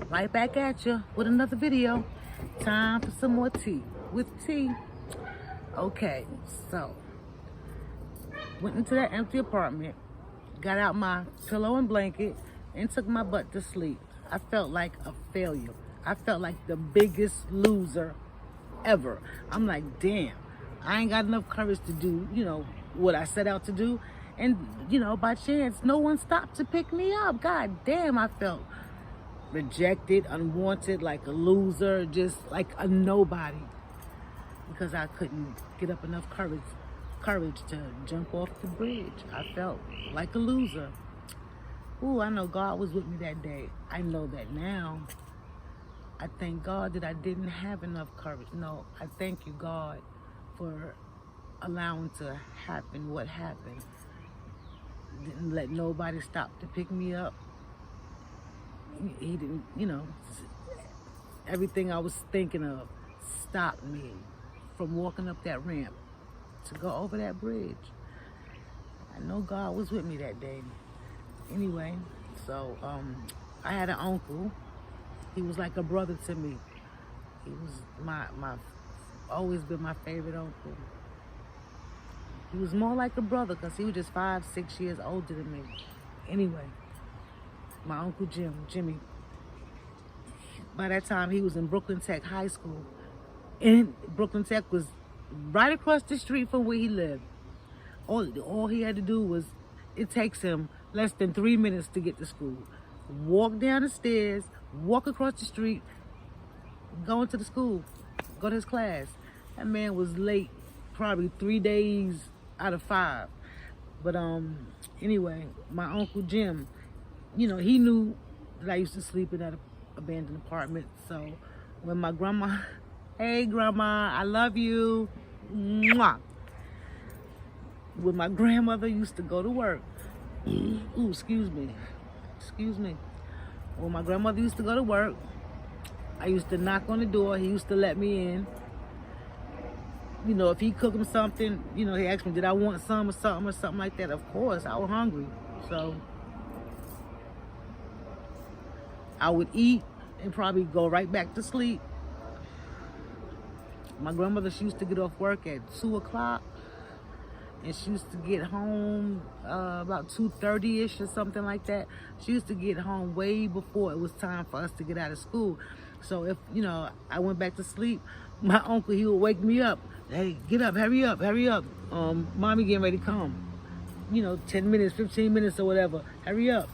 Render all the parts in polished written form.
Right back at you with another video. Time for some more tea with T. Okay, so went into that empty apartment, got out my pillow and blanket, and took my butt to sleep. I felt like a failure. I felt like the biggest loser ever. I'm like, damn, I ain't got enough courage to do, what I set out to do. And, by chance, no one stopped to pick me up. God damn, I felt rejected, unwanted, like a loser, just like a nobody. Because I couldn't get up enough courage to jump off the bridge. I felt like a loser. Ooh, I know God was with me that day. I know that now. I thank God that I didn't have enough courage. No, I thank you, God, for allowing to happen what happened. Didn't let nobody stop to pick me up. He didn't, everything I was thinking of stopped me from walking up that ramp to go over that bridge. I know God was with me that day. Anyway, so I had an uncle. He was like a brother to me. He was my always been my favorite uncle. He was more like a brother because he was just 5-6 years older than me. Anyway, my Uncle Jimmy, by that time he was in Brooklyn Tech High School. And Brooklyn Tech was right across the street from where he lived. All he had to do was, it takes him less than 3 minutes to get to school. Walk down the stairs, walk across the street, go into the school, go to his class. That man was late probably 3 days out of 5. But anyway, my Uncle Jim, he knew that I used to sleep in that abandoned apartment. So when my grandma, hey grandma, I love you, mwah. When my grandmother used to go to work, ooh, excuse me. When my grandmother used to go to work, I used to knock on the door. He used to let me in. If he cooked him something, he asked me, did I want some or something like that. Of course, I was hungry. So I would eat and probably go right back to sleep. My grandmother, she used to get off work at 2 o'clock. And she used to get home about 2:30-ish or something like that. She used to get home way before it was time for us to get out of school. So if, I went back to sleep, my uncle, he would wake me up. Hey, get up, hurry up. Mommy getting ready to come. 10 minutes, 15 minutes or whatever. Hurry up.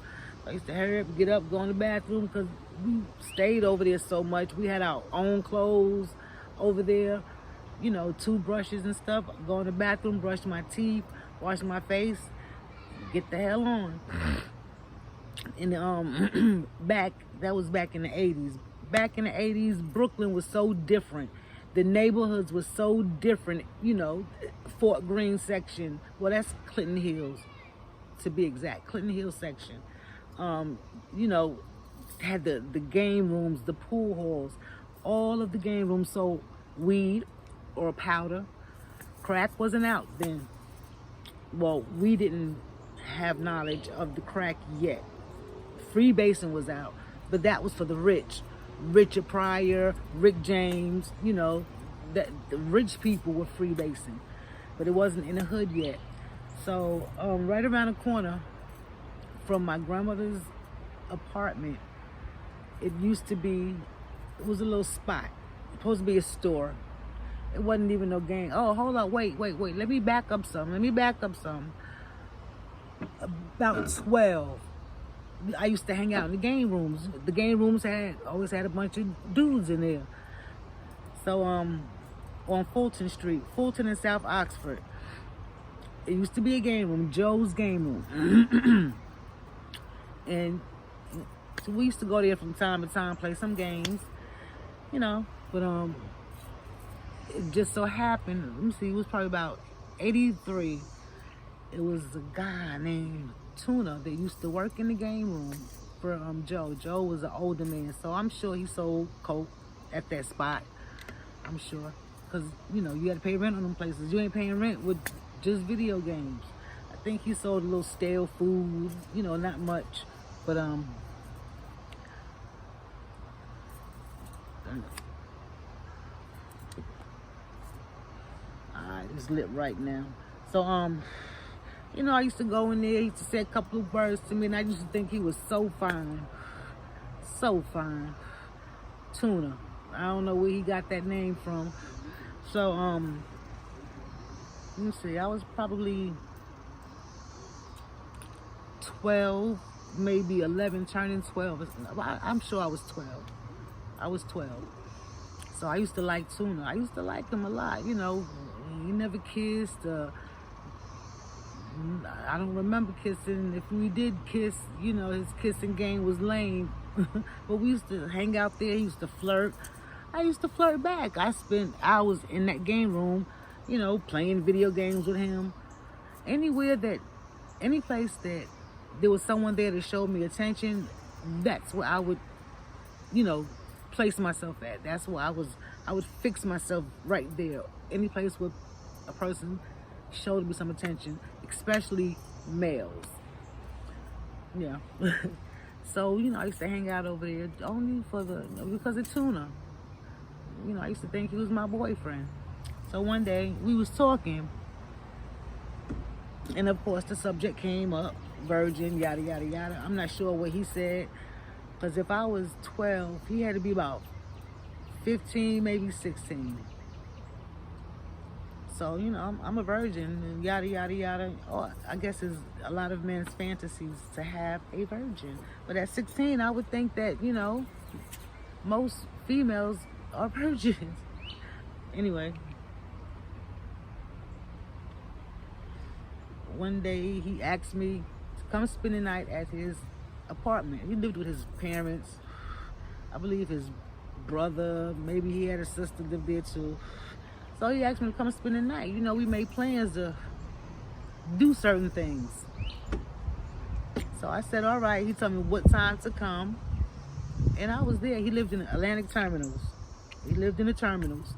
I used to hurry up, get up, go in the bathroom because we stayed over there so much. We had our own clothes over there. Toothbrushes and stuff. Go in the bathroom, brush my teeth, wash my face, get the hell on. And that was back in the 80s. Back in the 80s, Brooklyn was so different. The neighborhoods were so different. Fort Greene section. Well, that's Clinton Hills, to be exact. Clinton Hills section. Had the game rooms, the pool halls, all of the game rooms. So weed or powder. Crack wasn't out then. Well, we didn't have knowledge of the crack yet. Freebasing was out, but that was for the rich. Richard Pryor, Rick James, that the rich people were freebasing, but it wasn't in the hood yet. So right around the corner from my grandmother's apartment, it was a little spot. Supposed to be a store. It wasn't even no gang. Oh, hold on, wait. Let me back up some. About 12. I used to hang out in the game rooms. The game rooms always had a bunch of dudes in there. So on Fulton Street, Fulton and South Oxford, it used to be a game room, Joe's Game Room. And so we used to go there from time to time, play some games, but it just so happened, let me see, it was probably about 83. It was a guy named Tuna that used to work in the game room for Joe. Joe was an older man, so I'm sure he sold coke at that spot. I'm sure. Because, you had to pay rent on them places. You ain't paying rent with just video games. I think he sold a little stale food, not much. But Alright, it's lit right now. So, you know, I used to go in there, he used to say a couple of words to me, and I used to think he was so fine. So fine. Tuna. I don't know where he got that name from. So, let me see, I was probably 12, maybe 11, turning 12. I'm sure I was 12. I was 12. So I used to like Tuna. I used to like him a lot, you know. He never kissed. I don't remember kissing. If we did kiss, you know, his kissing game was lame. But we used to hang out there. He used to flirt. I used to flirt back. I spent hours in that game room, you know, playing video games with him. Any place that there was someone there to show me attention, that's where I would, you know, place myself at. That's where I would fix myself right there. Any place where a person showed me some attention, especially males. Yeah. So, you know, I used to hang out over there only because of Tuna. You know, I used to think he was my boyfriend. So one day we was talking, and of course the subject came up, virgin, yada, yada, yada. I'm not sure what he said, because if I was 12, he had to be about 15, maybe 16. So, you know, I'm a virgin, and yada, yada, yada. Oh, I guess it's a lot of men's fantasies to have a virgin. But at 16, I would think that, you know, most females are virgins. Anyway, one day he asked me to come spend the night at his apartment. He lived with his parents. I believe his brother, maybe he had a sister lived there too. So he asked me to come spend the night. You know, we made plans to do certain things. So I said, all right. He told me what time to come. And I was there. He lived in the Atlantic Terminals. He lived in the terminals.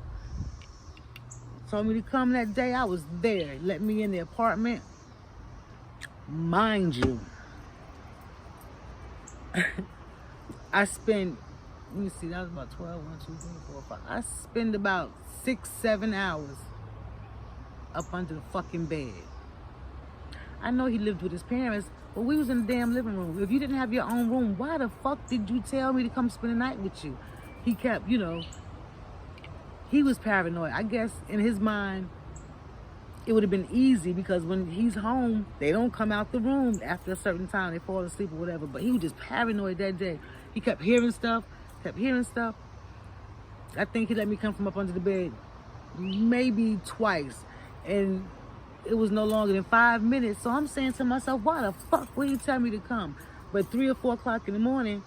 Told me to come that day. I was there. Let me in the apartment. Mind you, I spent, let me see, that was about 12, 1, 2, 3, 4, 5. I spent about 6, 7 hours up under the fucking bed. I know he lived with his parents, but we was in the damn living room. If you didn't have your own room, why the fuck did you tell me to come spend the night with you? He kept, you know, he was paranoid. I guess in his mind, it would have been easy because when he's home, they don't come out the room after a certain time. They fall asleep or whatever. But he was just paranoid that day. He kept hearing stuff. I think he let me come from up under the bed maybe twice. And it was no longer than 5 minutes. So I'm saying to myself, why the fuck would he tell me to come? But 3 or 4 o'clock in the morning,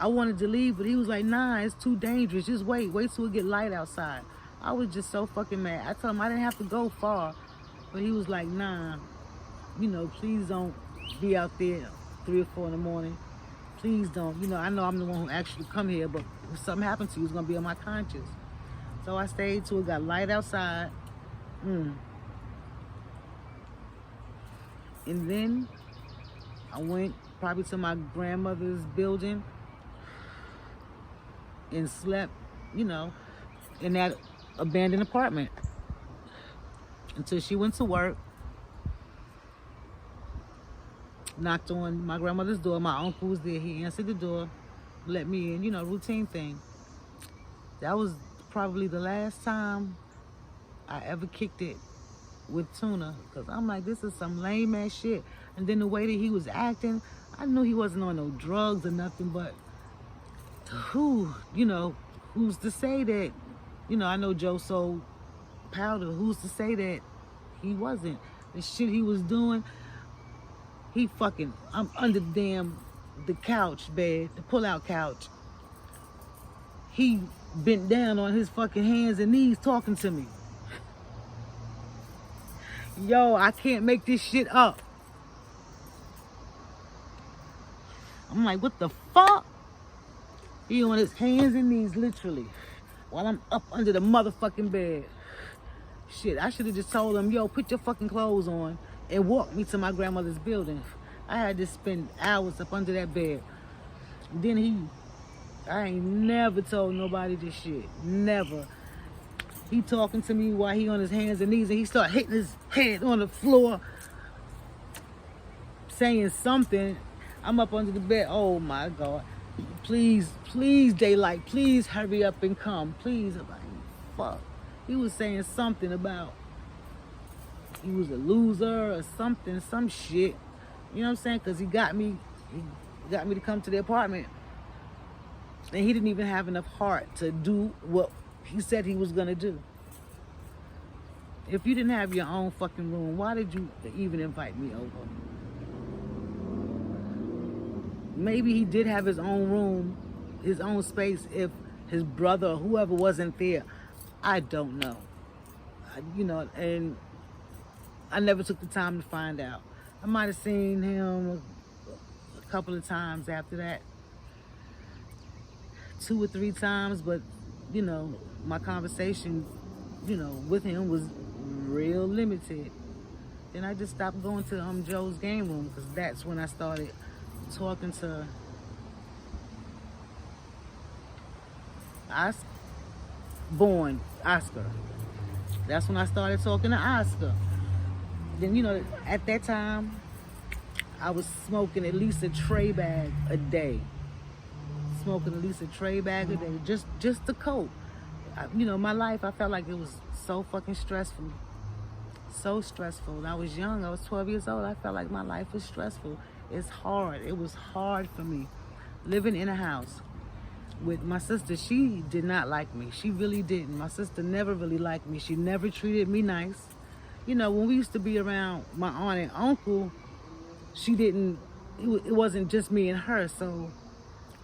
I wanted to leave, but he was like, nah, it's too dangerous. Just wait till it get light outside. I was just so fucking mad. I told him I didn't have to go far, but he was like, nah, you know, please don't be out there 3 or 4 in the morning. Please don't. You know, I know I'm the one who actually come here, but if something happened to you, it's going to be on my conscience. So I stayed till it got light outside. And then I went probably to my grandmother's building and slept, you know, in that abandoned apartment until she went to work. Knocked on my grandmother's door. My uncle was there. He answered the door, let me in, you know, routine thing. That was probably the last time I ever kicked it with Tuna, because I'm like, this is some lame ass shit. And then the way that he was acting, I knew he wasn't on no drugs or nothing, but you know, who's to say that, you know, I know Joe sold powder. Who's to say that he wasn't? The shit he was doing, I'm under the couch bed, the pull-out couch. He bent down on his fucking hands and knees talking to me. Yo, I can't make this shit up. I'm like, what the fuck? He on his hands and knees, literally, while I'm up under the motherfucking bed. Shit, I should have just told him, yo, put your fucking clothes on and walk me to my grandmother's building. I had to spend hours up under that bed. Then he I ain't never told nobody this shit. Never. He talking to me while he on his hands and knees and he start hitting his head on the floor, saying something. I'm up under the bed. Oh my God. Please, please, daylight. Please hurry up and come. Please. I'm like, fuck. He was saying something about he was a loser or something, some shit. You know what I'm saying? Because he got me to come to the apartment. And he didn't even have enough heart to do what he said he was going to do. If you didn't have your own fucking room, why did you even invite me over? Maybe he did have his own room, his own space if his brother or whoever wasn't there. I don't know. And I never took the time to find out. I might have seen him a couple of times after that. 2 or 3 times, but, my conversation, with him was real limited. Then I just stopped going to Joe's game room because that's when I started talking to Oscar. That's when I started talking to Oscar. Then, at that time, I was smoking at least a tray bag a day. Just to cope. My life, I felt like it was so fucking stressful. So stressful. When I was young, I was 12 years old, I felt like my life was stressful. It's hard. It was hard for me. Living in a house with my sister, she did not like me. She really didn't. My sister never really liked me. She never treated me nice. When we used to be around my aunt and uncle, it wasn't just me and her, so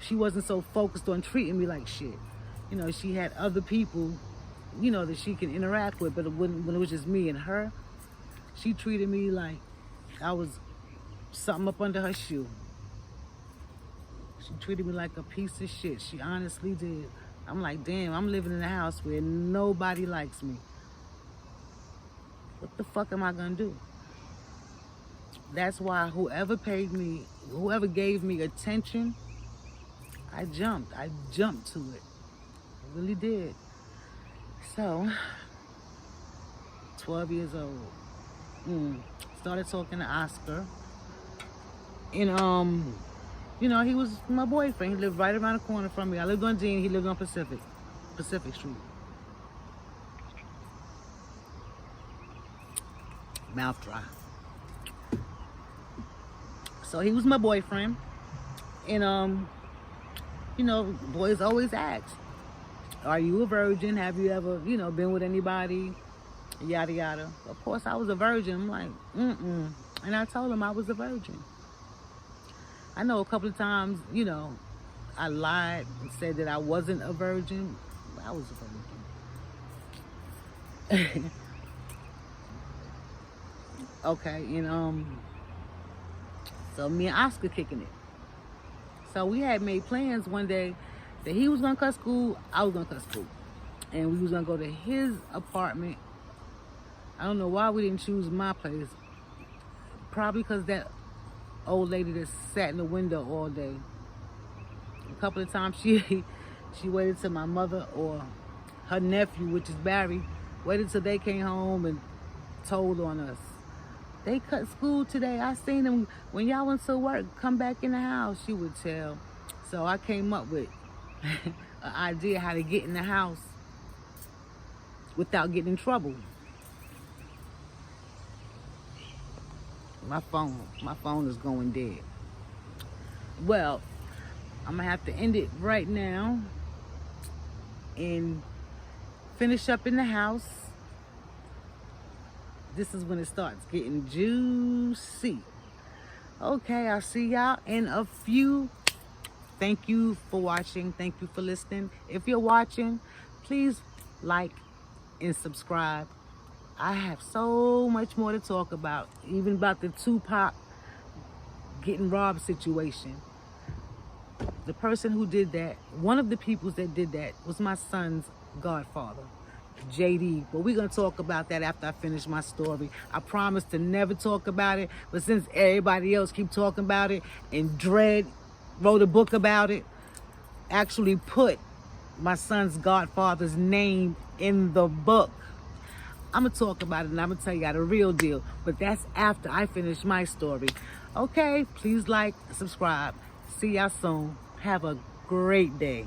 she wasn't so focused on treating me like shit. She had other people, that she can interact with, but when it was just me and her, she treated me like I was something up under her shoe. She treated me like a piece of shit. She honestly did. I'm like, damn, I'm living in a house where nobody likes me. What the fuck am I gonna do? That's why whoever gave me attention, I jumped to it. I really did. So, 12 years old. Started talking to Oscar. And, he was my boyfriend. He lived right around the corner from me. I lived on Dean, he lived on Pacific Street. Mouth dry. So he was my boyfriend. And, boys always ask, are you a virgin? Have you ever, been with anybody? Yada, yada. Of course, I was a virgin. I'm like, And I told him I was a virgin. I know a couple of times, I lied and said that I wasn't a virgin. I was a virgin. Okay, and so me and Oscar kicking it. So we had made plans one day that he was gonna cut school, I was gonna cut school. And we was gonna go to his apartment. I don't know why we didn't choose my place. Probably because that old lady that sat in the window all day. A couple of times she waited till my mother or her nephew, which is Barry, waited till they came home and told on us. They cut school today. I seen them when y'all went to work, come back in the house, she would tell. So I came up with an idea how to get in the house without getting in trouble. My phone is going dead. Well, I'm gonna have to end it right now and finish up in the house. This is when it starts getting juicy. Okay, I'll see y'all in a few. Thank you for watching. Thank you for listening. If you're watching, please like and subscribe. I have so much more to talk about, even about the Tupac getting robbed situation. The person who did that, one of the people that did that was my son's godfather, JD. But we're going to talk about that after I finish my story. I promise to never talk about it, but since everybody else keep talking about it and Dredd wrote a book about it, actually put my son's godfather's name in the book. I'm going to talk about it and I'm going to tell you the real deal. But that's after I finish my story. Okay, please like, subscribe. See y'all soon. Have a great day.